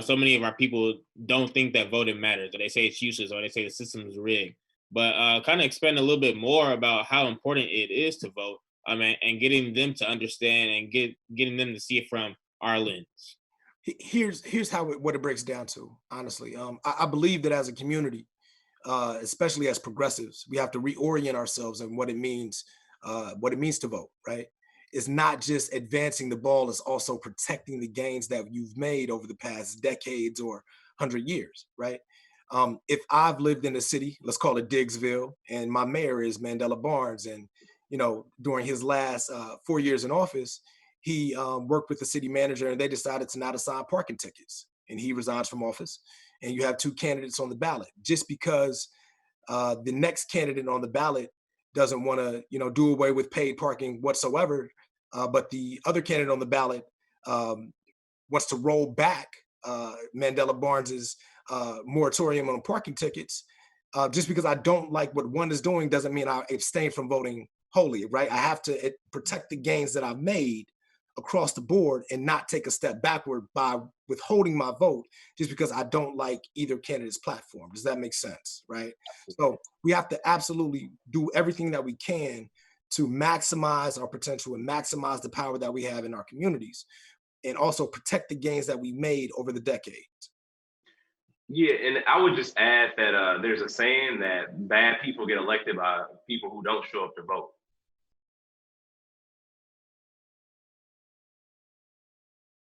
So many of our people don't think that voting matters, or they say it's useless, or they say the system is rigged. But kind of expand a little bit more about how important it is to vote, and getting them to understand and getting them to see it from our lens. Here's what it breaks down to. Honestly, I believe that as a community, especially as progressives, we have to reorient ourselves and what it means to vote. Right? It's not just advancing the ball; it's also protecting the gains that you've made over the past decades or 100 years. Right? If I've lived in a city, let's call it Diggsville, and my mayor is Mandela Barnes, and during his last 4 years in office, he worked with the city manager, and they decided to not assign parking tickets, and he resigns from office. And you have two candidates on the ballot just because the next candidate on the ballot doesn't want to, do away with paid parking whatsoever, but the other candidate on the ballot um, wants to roll back Mandela Barnes's moratorium on parking tickets. Just because I don't like what one is doing doesn't mean I abstain from voting wholly, right? I have to protect the gains that I've made across the board and not take a step backward by withholding my vote just because I don't like either candidate's platform. Does that make sense? Right. So we have to absolutely do everything that we can to maximize our potential and maximize the power that we have in our communities and also protect the gains that we made over the decades. Yeah, and I would just add that there's a saying that bad people get elected by people who don't show up to vote.